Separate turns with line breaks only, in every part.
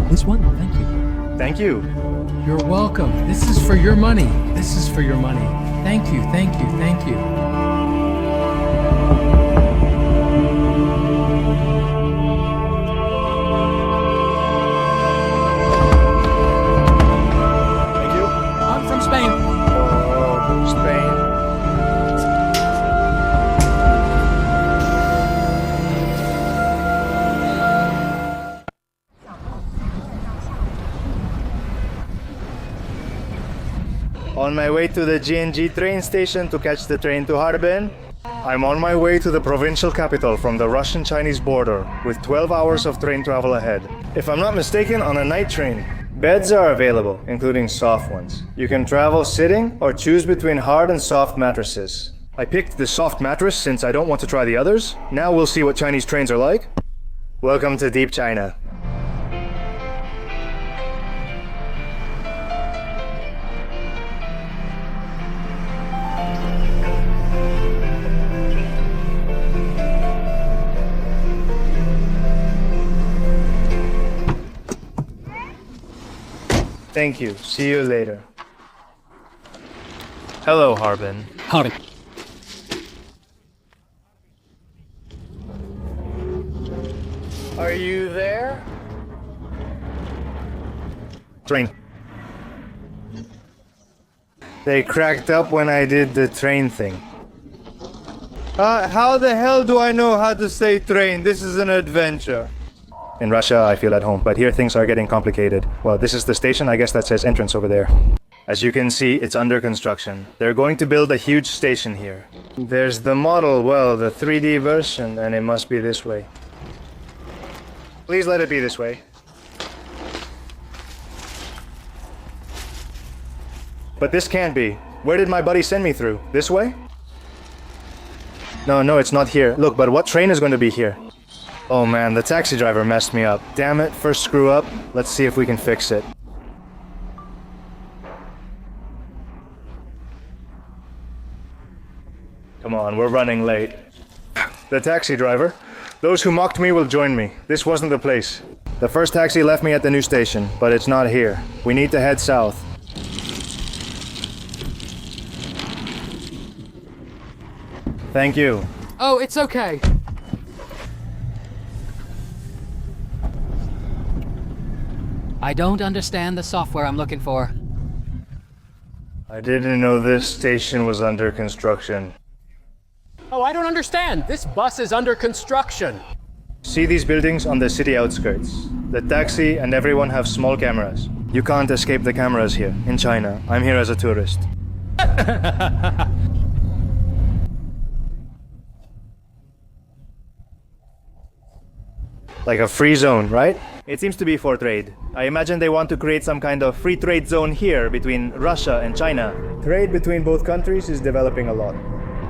This one, thank you.
Thank you.
You're welcome. This is for your money. This is for your money. Thank you, thank you, thank you.
Thank you.
I'm from Spain.
Oh, Spain. On my way to the G&G train station to catch the train to Harbin. I'm on my way to the provincial capital from the Russian-Chinese border with 12 hours of train travel ahead. If I'm not mistaken, on a night train. Beds are available, including soft ones. You can travel sitting or choose between hard and soft mattresses. I picked the soft mattress since I don't want to try the others. Now we'll see what Chinese trains are like. Welcome to Deep China. Thank you. See you later. Hello, Harbin.
Howdy.
Are you there? Train. They cracked up when I did the train thing. How the hell do I know how to say train? This is an adventure. In Russia, I feel at home, but here things are getting complicated. Well, this is the station. I guess that says entrance over there. As you can see, it's under construction. They're going to build a huge station here. There's the model, well, the 3D version, and it must be this way. Please let it be this way. But this can't be. Where did my buddy send me through? This way? No, it's not here. Look, but what train is going to be here? Oh man, the taxi driver messed me up. Damn it, first screw up. Let's see if we can fix it. Come on, we're running late. The taxi driver. Those who mocked me will join me. This wasn't the place. The first taxi left me at the new station, but it's not here. We need to head south. Thank you.
Oh, it's okay.
I don't understand the software I'm looking for.
I didn't know this station was under construction.
Oh, I don't understand. This bus is under construction.
See these buildings on the city outskirts? The taxi and everyone have small cameras. You can't escape the cameras here, in China. I'm here as a tourist. Like a free zone, right? It seems to be for trade. I imagine they want to create some kind of free trade zone here between Russia and China. Trade between both countries is developing a lot.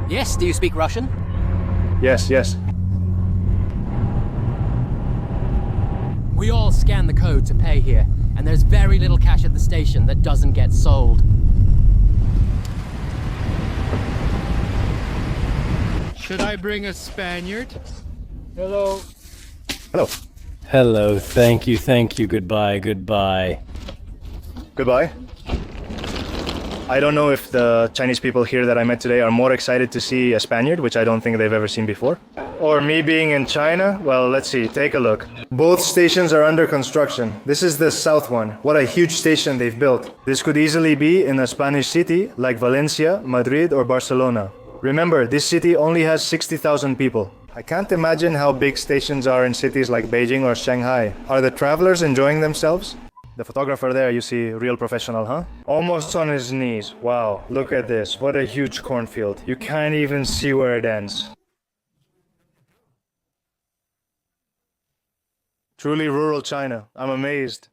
Yes, do you speak Russian?
Yes.
We all scan the code to pay here, and there's very little cash at the station that doesn't get sold.
Should I bring a Spaniard?
Hello.
Hello, thank you, goodbye.
Goodbye. I don't know if the Chinese people here that I met today are more excited to see a Spaniard, which I don't think they've ever seen before. Or me being in China. Well, let's see, take a look. Both stations are under construction. This is the south one. What a huge station they've built. This could easily be in a Spanish city like Valencia, Madrid, or Barcelona. Remember, this city only has 60,000 people. I can't imagine how big stations are in cities like Beijing or Shanghai. Are the travelers enjoying themselves? The photographer there, you see, real professional, huh? Almost on his knees. Wow, look at this. What a huge cornfield. You can't even see where it ends. Truly rural China. I'm amazed.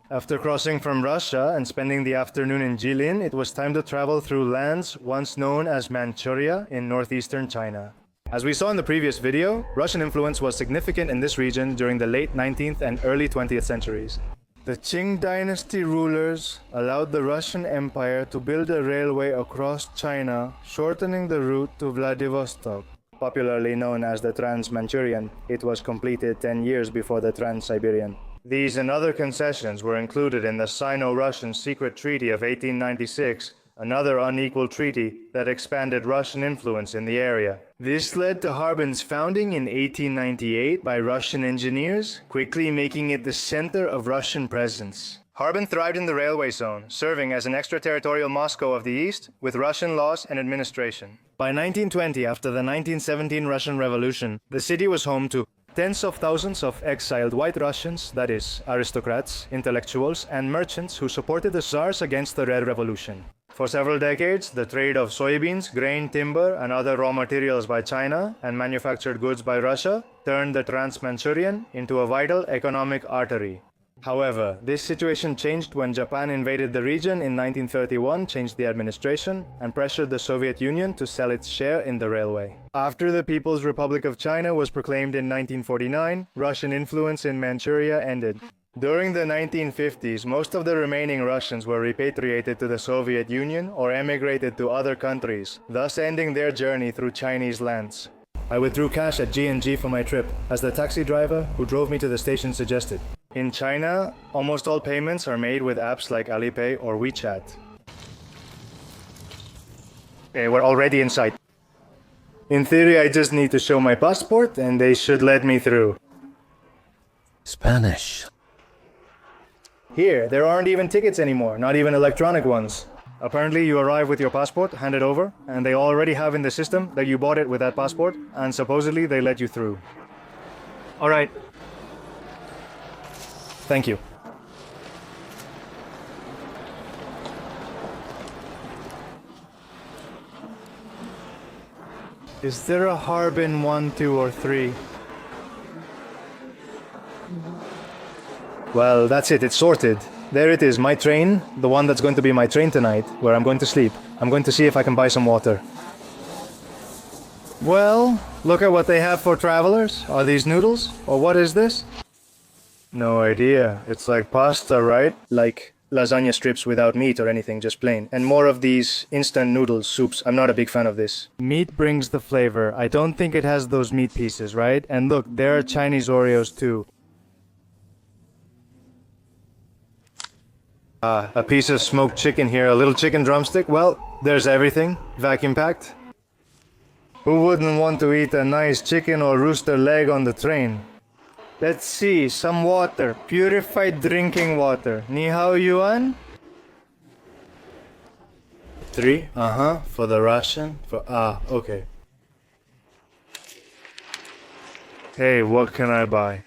After crossing from Russia and spending the afternoon in Jilin, it was time to travel through lands once known as Manchuria in northeastern China. As we saw in the previous video, Russian influence was significant in this region during the late 19th and early 20th centuries. The Qing dynasty rulers allowed the Russian Empire to build a railway across China, shortening the route to Vladivostok. popularly known as the Trans-Manchurian. It was completed 10 years before the Trans-Siberian. These and other concessions were included in the Sino-Russian Secret Treaty of 1896, another unequal treaty that expanded Russian influence in the area. This led to Harbin's founding in 1898 by Russian engineers, quickly making it the center of Russian presence. Harbin thrived in the railway zone, serving as an extraterritorial Moscow of the East with Russian laws and administration. By 1920, after the 1917 Russian Revolution, the city was home to tens of thousands of exiled white Russians, that is, aristocrats, intellectuals, and merchants who supported the Tsars against the Red Revolution. For several decades, the trade of soybeans, grain, timber, and other raw materials by China and manufactured goods by Russia turned the Trans-Manchurian into a vital economic artery. However, this situation changed when Japan invaded the region in 1931, changed the administration, and pressured the Soviet Union to sell its share in the railway. After the People's Republic of China was proclaimed in 1949, Russian influence in Manchuria ended. During the 1950s, most of the remaining Russians were repatriated to the Soviet Union or emigrated to other countries, thus ending their journey through Chinese lands. I withdrew cash at G&G for my trip, as the taxi driver who drove me to the station suggested. In China, almost all payments are made with apps like Alipay or WeChat. Okay, we're already inside. In theory, I just need to show my passport and they should let me through.
Spanish.
Here, there aren't even tickets anymore, not even electronic ones. Apparently you arrive with your passport, hand it over, and they already have in the system that you bought it with that passport, and supposedly they let you through. Alright. Thank you. Is there a Harbin 1, 2, or 3? Well, that's it, it's sorted. There it is, my train, the one that's going to be my train tonight, where I'm going to sleep. I'm going to see if I can buy some water. Well, look at what they have for travelers. Are these noodles? Or what is this? No idea. It's like pasta, right? Like lasagna strips without meat or anything, just plain. And more of these instant noodles, soups. I'm not a big fan of this. Meat brings the flavor. I don't think it has those meat pieces, right? And look, there are Chinese Oreos too. A piece of smoked chicken here, a little chicken drumstick. Well, there's everything. Vacuum packed. Who wouldn't want to eat a nice chicken or rooster leg on the train? Let's see, some water. Purified drinking water. Ni hao yuan? 3? For the Russian? Okay. Hey, what can I buy?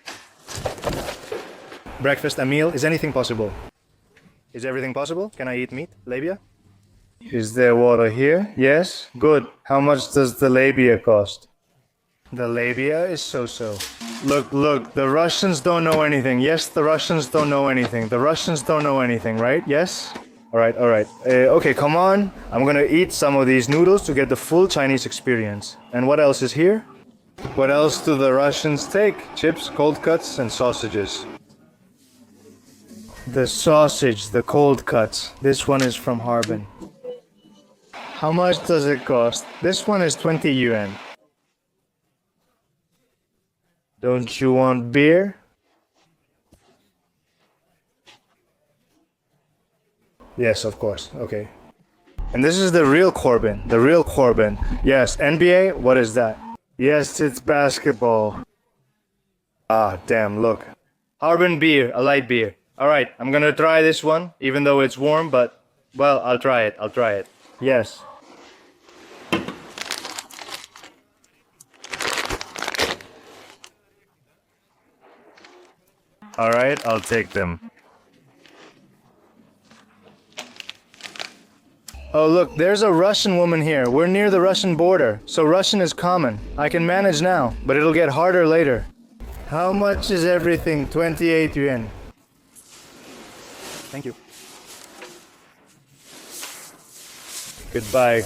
Breakfast, a meal, is anything possible? Is everything possible? Can I eat meat? Labia? Is there water here? Yes? Good. How much does the labia cost? The labia is so-so. Look, the Russians don't know anything. Yes, the Russians don't know anything. The Russians don't know anything, right? Yes? Alright. Okay, come on. I'm gonna eat some of these noodles to get the full Chinese experience. And what else is here? What else do the Russians take? Chips, cold cuts, and sausages. The sausage, the cold cuts. This one is from Harbin. How much does it cost? This one is 20 yuan. Don't you want beer? Yes, of course. Okay. And this is the real Corbin. The real Corbin. Yes, NBA? What is that? Yes, it's basketball. Ah, damn, look. Harbin beer, a light beer. Alright, I'm gonna try this one, even though it's warm, but, well, I'll try it. Yes. Alright, I'll take them. Oh look, there's a Russian woman here. We're near the Russian border, so Russian is common. I can manage now, but it'll get harder later. How much is everything? 28 yuan. Thank you. Goodbye.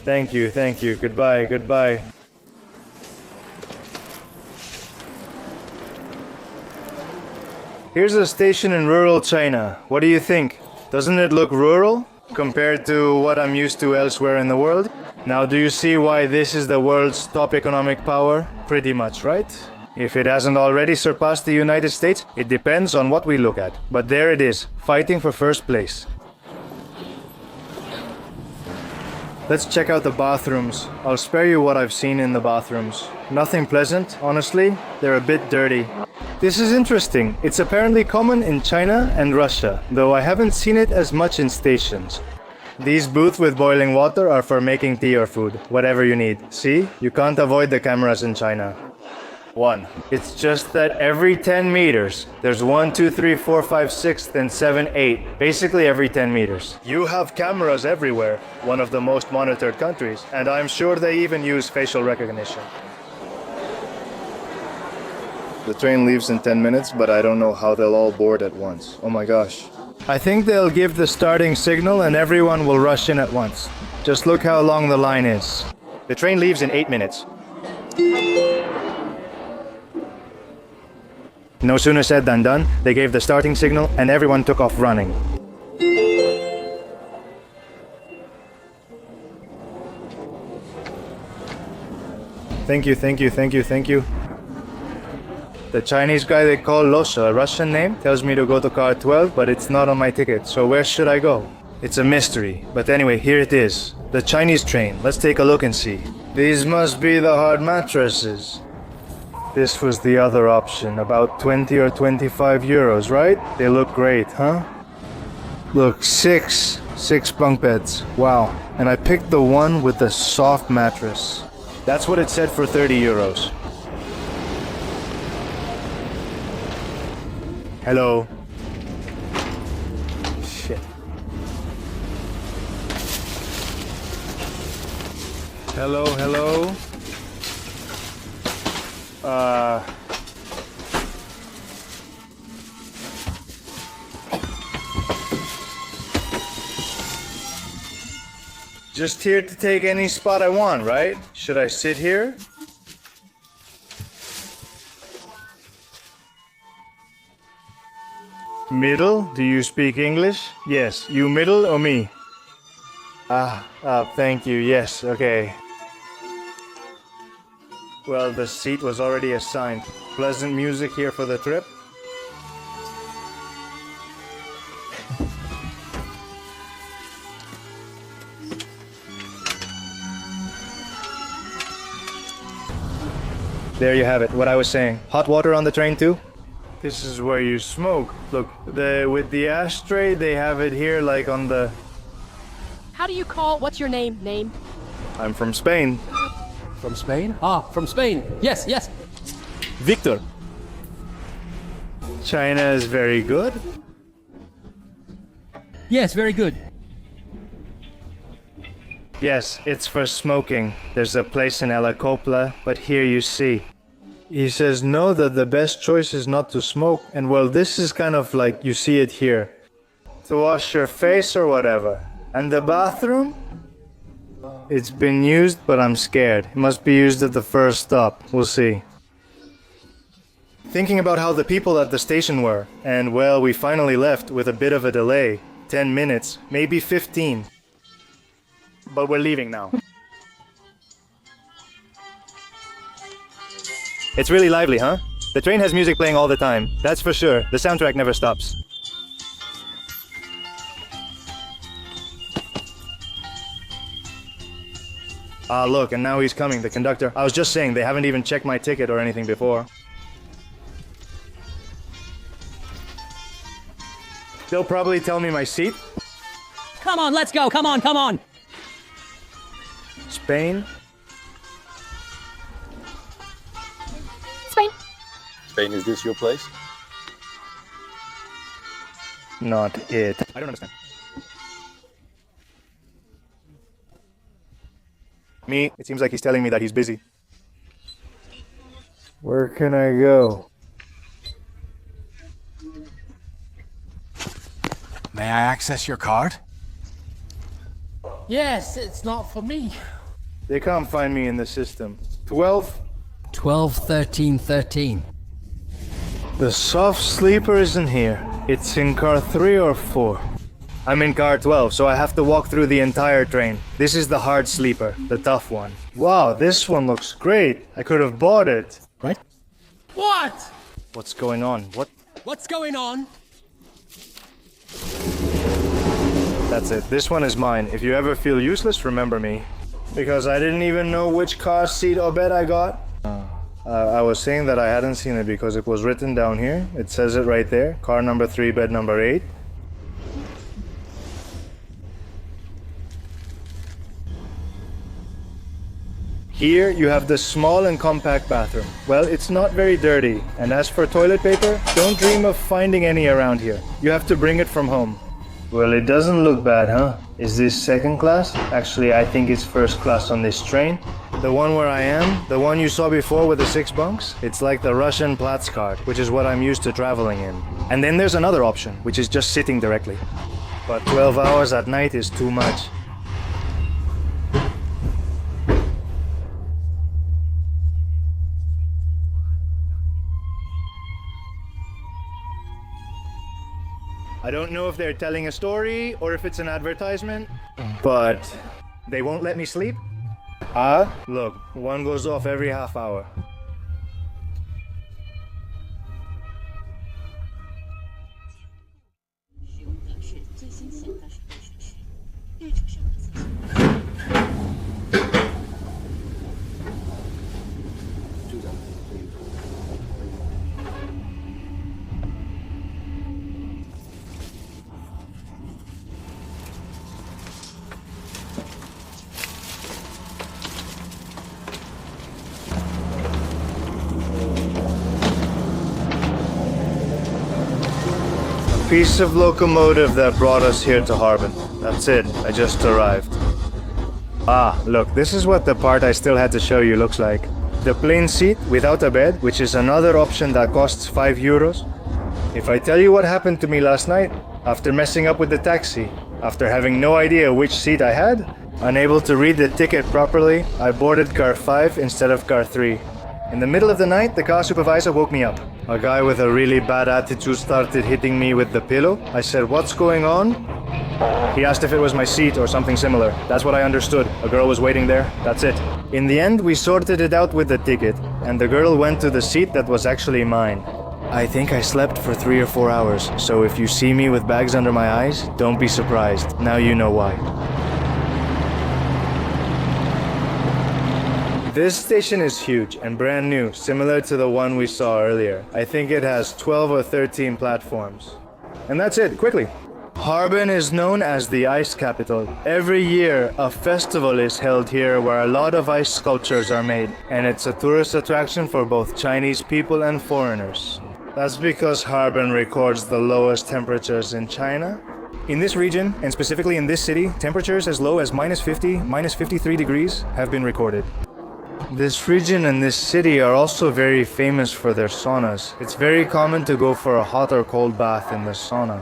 Thank you. Goodbye. Here's a station in rural China. What do you think? Doesn't it look rural compared to what I'm used to elsewhere in the world? Now do you see why this is the world's top economic power? Pretty much, right? If it hasn't already surpassed the United States, it depends on what we look at. But there it is, fighting for first place. Let's check out the bathrooms. I'll spare you what I've seen in the bathrooms. Nothing pleasant, honestly. They're a bit dirty. This is interesting. It's apparently common in China and Russia, though I haven't seen it as much in stations. These booths with boiling water are for making tea or food, whatever you need. See? You can't avoid the cameras in China. 1. It's just that every 10 meters, there's 1, 2, 3, 4, 5, 6, then 7, 8. Basically every 10 meters. You have cameras everywhere, one of the most monitored countries, and I'm sure they even use facial recognition. The train leaves in 10 minutes, but I don't know how they'll all board at once. Oh my gosh. I think they'll give the starting signal and everyone will rush in at once. Just look how long the line is. The train leaves in 8 minutes. No sooner said than done, they gave the starting signal and everyone took off running. Thank you, thank you, thank you, thank you. The Chinese guy they call Losha, a Russian name, tells me to go to car 12, but it's not on my ticket, so where should I go? It's a mystery, but anyway, here it is. The Chinese train, let's take a look and see. These must be the hard mattresses. This was the other option, about 20 or 25 euros, right? They look great, huh? Look, six bunk beds, wow. And I picked the one with the soft mattress. That's what it said for 30 euros. Hello. Shit. Hello, hello. Just here to take any spot I want, right? Should I sit here? Middle? Do you speak English? Yes. You middle or me? Thank you. Yes, okay. Well, the seat was already assigned. Pleasant music here for the trip. There you have it, what I was saying. Hot water on the train too? This is where you smoke. Look, with the ashtray, they have it here like on the...
How do you call... What's your name?
I'm from Spain.
From Spain? Ah, from Spain. Yes, yes.
Victor. China is very good.
Yes, very good.
Yes, it's for smoking. There's a place in La Copla, but here you see. He says no, that the best choice is not to smoke, and well, this is kind of like you see it here. To wash your face or whatever. And the bathroom? It's been used, but I'm scared. It must be used at the first stop. We'll see. Thinking about how the people at the station were, and well, we finally left with a bit of a delay. 10 minutes, maybe 15. But we're leaving now. It's really lively, huh? The train has music playing all the time, that's for sure. The soundtrack never stops. Ah, look, and now he's coming, the conductor. I was just saying, they haven't even checked my ticket or anything before. They'll probably tell me my seat.
Come on, let's go. Come on.
Spain?
Spain, is this your place?
Not it. I don't understand. Me, it seems like he's telling me that he's busy. Where can I go?
May I access your card?
Yes, it's not for me.
They can't find me in the system. 12?
12, 13, 13.
The soft sleeper isn't here. It's in car 3 or 4. I'm in car 12, so I have to walk through the entire train. This is the hard sleeper, the tough one. Wow, this one looks great. I could have bought it.
Right? What?
What's going on?
What's going on?
That's it. This one is mine. If you ever feel useless, remember me. Because I didn't even know which car seat or bed I got. I was saying that I hadn't seen it because it was written down here. It says it right there. Car number 3, bed number 8. Here you have the small and compact bathroom. Well, it's not very dirty. And as for toilet paper, don't dream of finding any around here. You have to bring it from home. Well, it doesn't look bad, huh? Is this second class? Actually, I think it's first class on this train. The one where I am, the one you saw before with the 6 bunks, it's like the Russian Platz card, which is what I'm used to traveling in. And then there's another option, which is just sitting directly. But 12 hours at night is too much. I don't know if they're telling a story or if it's an advertisement, but they won't let me sleep? Look, one goes off every half hour. Piece of locomotive that brought us here to Harbin. That's it, I just arrived. Look, this is what the part I still had to show you looks like. The plain seat without a bed, which is another option that costs 5 euros. If I tell you what happened to me last night, after messing up with the taxi, after having no idea which seat I had, unable to read the ticket properly, I boarded car 5 instead of car 3. In the middle of the night, the car supervisor woke me up. A guy with a really bad attitude started hitting me with the pillow. I said, "What's going on?" He asked if it was my seat or something similar. That's what I understood. A girl was waiting there. That's it. In the end, we sorted it out with the ticket, and the girl went to the seat that was actually mine. I think I slept for 3 or 4 hours, so if you see me with bags under my eyes, don't be surprised. Now you know why. This station is huge and brand new, similar to the one we saw earlier. I think it has 12 or 13 platforms. And that's it, quickly. Harbin is known as the ice capital. Every year, a festival is held here where a lot of ice sculptures are made, and it's a tourist attraction for both Chinese people and foreigners. That's because Harbin records the lowest temperatures in China. In this region, and specifically in this city, temperatures as low as -50, -53 degrees have been recorded. This region and this city are also very famous for their saunas. It's very common to go for a hot or cold bath in the sauna.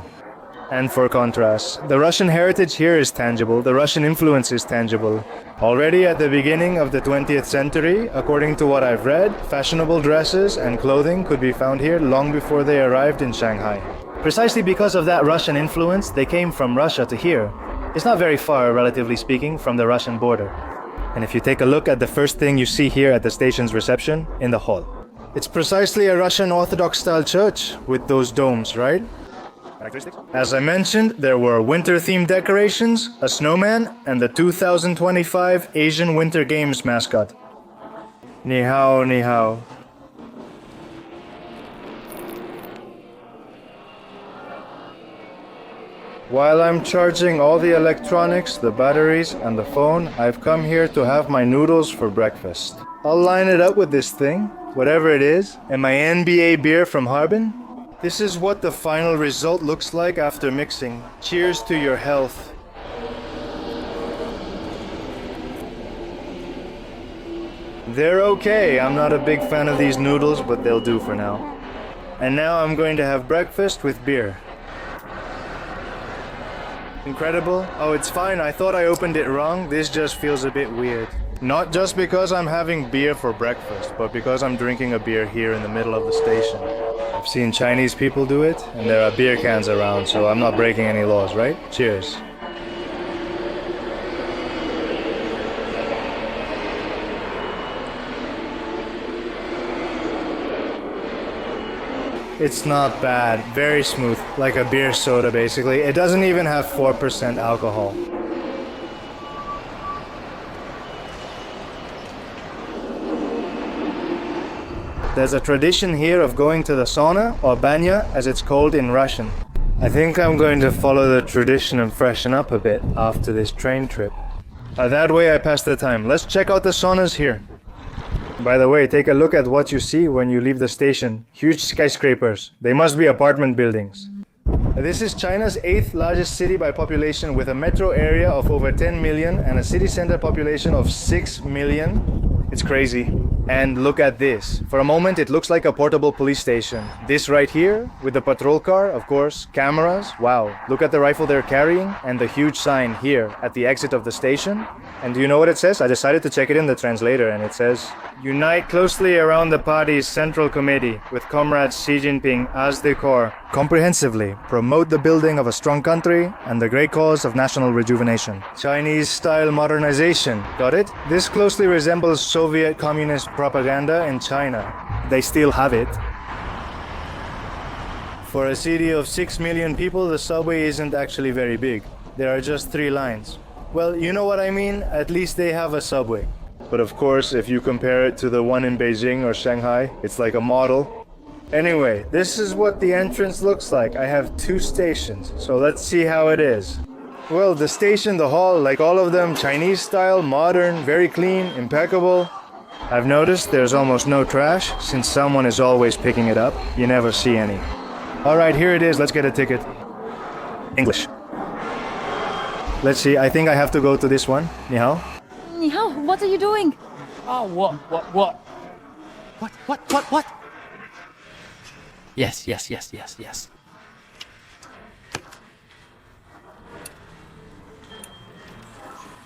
And for contrast, the Russian heritage here is tangible, the Russian influence is tangible. Already at the beginning of the 20th century, according to what I've read, fashionable dresses and clothing could be found here long before they arrived in Shanghai. Precisely because of that Russian influence, they came from Russia to here. It's not very far, relatively speaking, from the Russian border. And if you take a look at the first thing you see here at the station's reception, in the hall. It's precisely a Russian Orthodox style church with those domes, right? As I mentioned, there were winter-themed decorations, a snowman, and the 2025 Asian Winter Games mascot. Ni hao, ni hao. While I'm charging all the electronics, the batteries, and the phone, I've come here to have my noodles for breakfast. I'll line it up with this thing, whatever it is, and my NBA beer from Harbin. This is what the final result looks like after mixing. Cheers to your health. They're okay. I'm not a big fan of these noodles, but they'll do for now. And now I'm going to have breakfast with beer. Incredible. Oh, it's fine. I thought I opened it wrong. This just feels a bit weird. Not just because I'm having beer for breakfast, but because I'm drinking a beer here in the middle of the station. I've seen Chinese people do it, and there are beer cans around, so I'm not breaking any laws, right? Cheers. It's not bad, very smooth, like a beer soda basically. It doesn't even have 4% alcohol. There's a tradition here of going to the sauna, or banya as it's called in Russian. I think I'm going to follow the tradition and freshen up a bit after this train trip. That way I pass the time. Let's check out the saunas here. By the way, take a look at what you see when you leave the station. Huge skyscrapers. They must be apartment buildings. This is China's 8th largest city by population, with a metro area of over 10 million and a city center population of 6 million. It's crazy. And look at this. For a moment it looks like a portable police station. This right here, with the patrol car, of course, cameras. Wow, look at the rifle they're carrying and the huge sign here at the exit of the station. And do you know what it says? I decided to check it in the translator, and it says, "Unite closely around the party's central committee with comrades Xi Jinping as the core. Comprehensively promote the building of a strong country and the great cause of national rejuvenation." Chinese-style modernization. Got it? This closely resembles Soviet communist propaganda in China. They still have it. For a city of 6 million people, the subway isn't actually very big. There are just 3 lines. Well, you know what I mean? At least they have a subway. But of course, if you compare it to the one in Beijing or Shanghai, it's like a model. Anyway, this is what the entrance looks like. I have 2 stations, so let's see how it is. Well, the station, the hall, like all of them, Chinese style, modern, very clean, impeccable. I've noticed there's almost no trash, since someone is always picking it up. You never see any. Alright, here it is. Let's get a ticket. English. Let's see, I think I have to go to this one. Ni hao.
Ni hao, what are you doing?
Oh, what? Yes.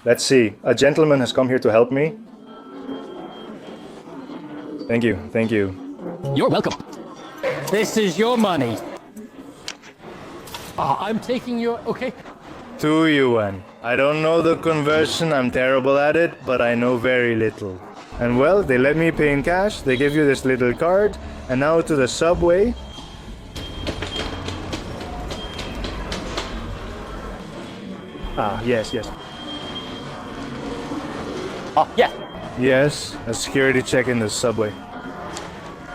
Let's see. A gentleman has come here to help me. Thank you.
You're welcome. This is your money. I'm taking your... Okay.
2 yuan. I don't know the conversion, I'm terrible at it, but I know very little. And well, they let me pay in cash, they give you this little card, and now to the subway. Yes.
Yeah.
Yes, a security check in the subway.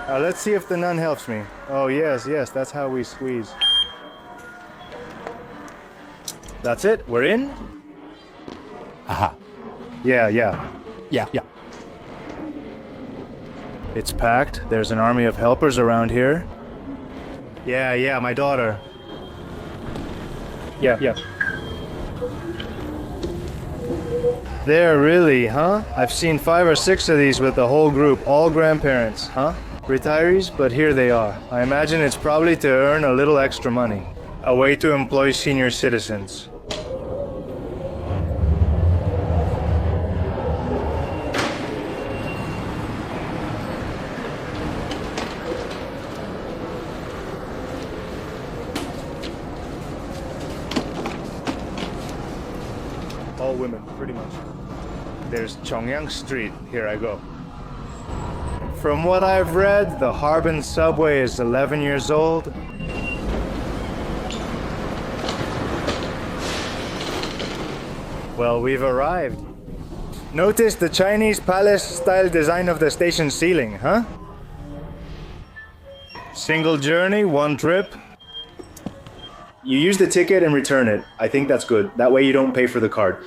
Let's see if the nun helps me. Oh, yes, that's how we squeeze. That's it, we're in?
Aha.
Yeah.
Yeah.
It's packed, there's an army of helpers around here. Yeah, my daughter. Yeah. There, really, huh? I've seen 5 or 6 of these with the whole group, all grandparents, huh? Retirees, but here they are. I imagine it's probably to earn a little extra money. A way to employ senior citizens. All women, pretty much. There's Chongyang Street. Here I go. From what I've read, the Harbin subway is 11 years old. Well, we've arrived. Notice the Chinese palace-style design of the station ceiling, huh? Single journey, 1 trip. You use the ticket and return it. I think that's good. That way you don't pay for the card.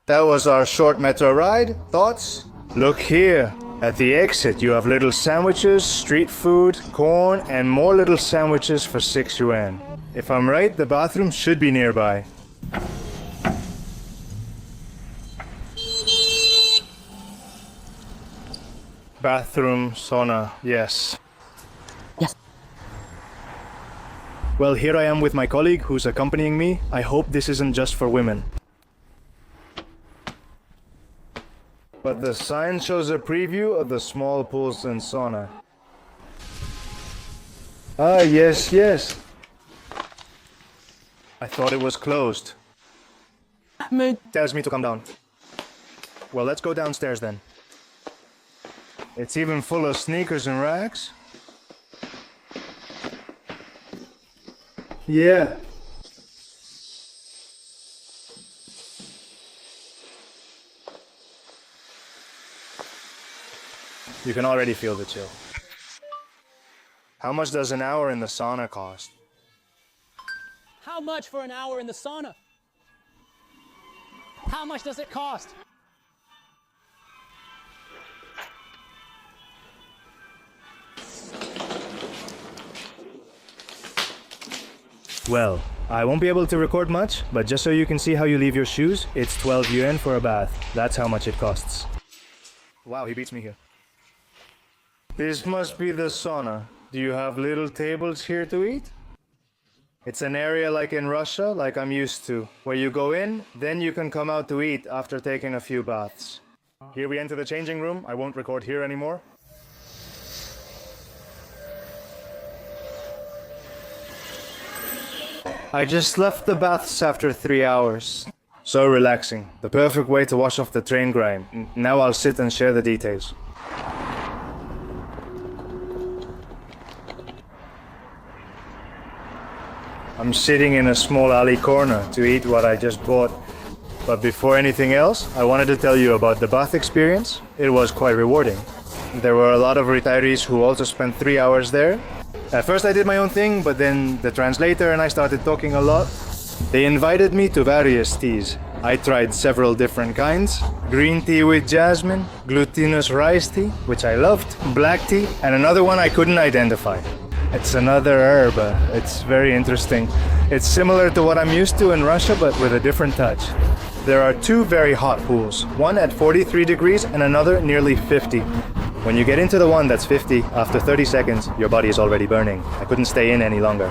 That was our short metro ride. Thoughts? Look here. At the exit, you have little sandwiches, street food, corn, and more little sandwiches for 6 yuan. If I'm right, the bathroom should be nearby. Bathroom, sauna, yes.
Yes.
Well, here I am with my colleague who's accompanying me. I hope this isn't just for women. But the sign shows a preview of the small pools and sauna. Ah, yes, yes. I thought it was closed. Tells me to come down. Well, let's go downstairs then. It's even full of sneakers and rags. Yeah. You can already feel the chill. How much does an hour in the sauna cost?
How much for an hour in the sauna? How much does it cost?
Well, I won't be able to record much, but just so you can see how you leave your shoes, it's 12 yuan for a bath. That's how much it costs. Wow, he beats me here. This must be the sauna. Do you have little tables here to eat? It's an area like in Russia, like I'm used to, where you go in, then you can come out to eat after taking a few baths. Here we enter the changing room. I won't record here anymore. I just left the baths after 3 hours. So relaxing. The perfect way to wash off the train grime. Now I'll sit and share the details. I'm sitting in a small alley corner to eat what I just bought. But before anything else, I wanted to tell you about the bath experience. It was quite rewarding. There were a lot of retirees who also spent 3 hours there. At first I did my own thing, but then the translator and I started talking a lot. They invited me to various teas. I tried several different kinds. Green tea with jasmine, glutinous rice tea, which I loved, black tea, and another one I couldn't identify. It's another herb. It's very interesting. It's similar to what I'm used to in Russia, but with a different touch. There are two very hot pools, one at 43 degrees and another nearly 50. When you get into the one that's 50, after 30 seconds, your body is already burning. I couldn't stay in any longer.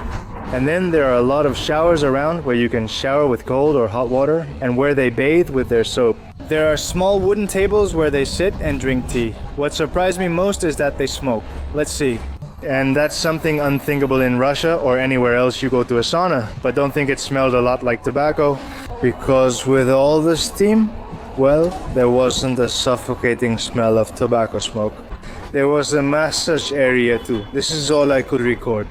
And then there are a lot of showers around where you can shower with cold or hot water and where they bathe with their soap. There are small wooden tables where they sit and drink tea. What surprised me most is that they smoke. Let's see. And that's something unthinkable in Russia or anywhere else you go to a sauna. But don't think it smelled a lot like tobacco, because with all the steam, well, there wasn't a suffocating smell of tobacco smoke. There was a massage area too. This is all I could record.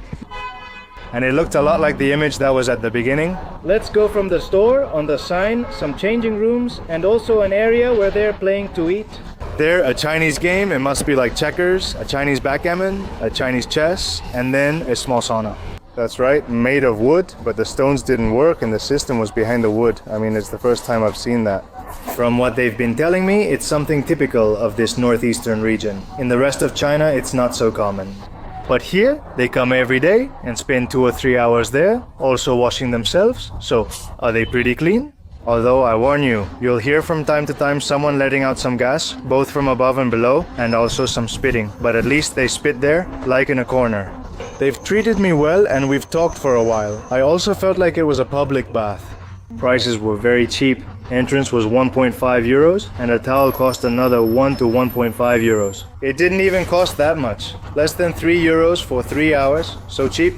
And it looked a lot like the image that was at the beginning. Let's go from the store, on the sign, some changing rooms, and also an area where they're playing to eat. There, a Chinese game, it must be like checkers, a Chinese backgammon, a Chinese chess, and then a small sauna. That's right, made of wood, but the stones didn't work and the system was behind the wood. I mean, it's the first time I've seen that. From what they've been telling me, it's something typical of this northeastern region. In the rest of China, it's not so common. But here, they come every day and spend 2 or 3 hours there, also washing themselves. So, are they pretty clean? Although I warn you, you'll hear from time to time someone letting out some gas, both from above and below, and also some spitting. But at least they spit there, like in a corner. They've treated me well and we've talked for a while. I also felt like it was a public bath. Prices were very cheap. Entrance was 1.5 euros and a towel cost another 1 to 1.5 euros. It didn't even cost that much. Less than 3 euros for 3 hours. So cheap.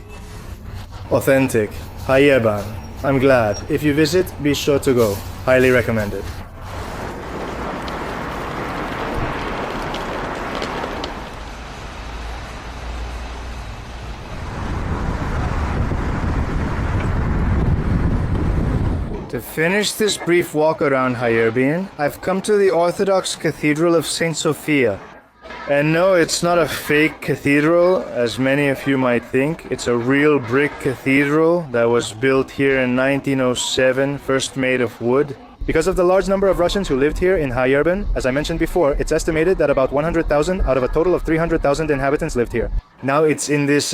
Authentic. Harbin. I'm glad. If you visit, be sure to go. Highly recommended. To finish this brief walk around Harbin, I've come to the Orthodox Cathedral of St. Sophia. And no, it's not a fake cathedral, as many of you might think. It's a real brick cathedral that was built here in 1907, first made of wood. Because of the large number of Russians who lived here in Harbin, as I mentioned before, it's estimated that about 100,000 out of a total of 300,000 inhabitants lived here. Now it's in this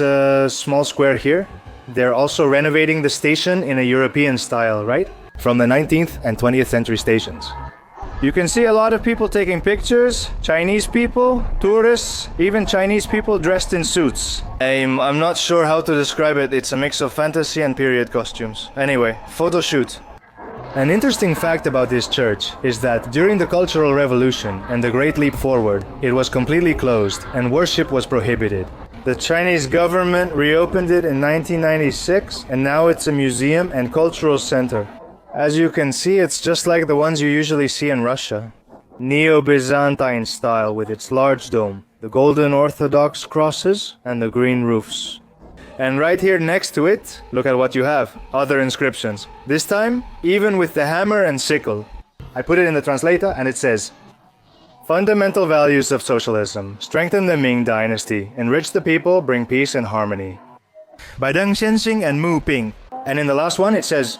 small square here. They're also renovating the station in a European style, right? From the 19th and 20th century stations. You can see a lot of people taking pictures, Chinese people, tourists, even Chinese people dressed in suits. I'm not sure how to describe it, it's a mix of fantasy and period costumes. Anyway, photo shoot. An interesting fact about this church is that during the Cultural Revolution and the Great Leap Forward, it was completely closed and worship was prohibited. The Chinese government reopened it in 1996 and now it's a museum and cultural center. As you can see, it's just like the ones you usually see in Russia. Neo-Byzantine style with its large dome, the golden Orthodox crosses and the green roofs. And right here next to it, look at what you have, other inscriptions. This time, even with the hammer and sickle. I put it in the translator and it says, fundamental values of socialism, strengthen the Ming dynasty, enrich the people, bring peace and harmony. By Deng Xianxing and Mu Ping. And in the last one it says,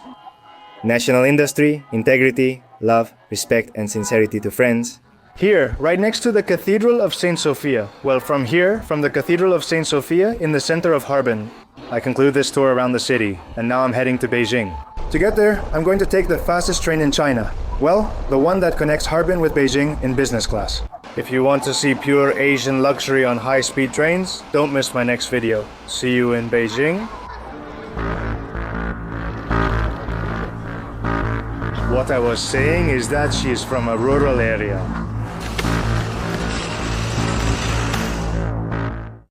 national industry, integrity, love, respect and sincerity to friends. Here, right next to the Cathedral of St. Sophia. Well, from here, from the Cathedral of St. Sophia in the center of Harbin, I conclude this tour around the city, and now I'm heading to Beijing. To get there, I'm going to take the fastest train in China. Well, the one that connects Harbin with Beijing in business class. If you want to see pure Asian luxury on high-speed trains, don't miss my next video. See you in Beijing. What I was saying is that she is from a rural area.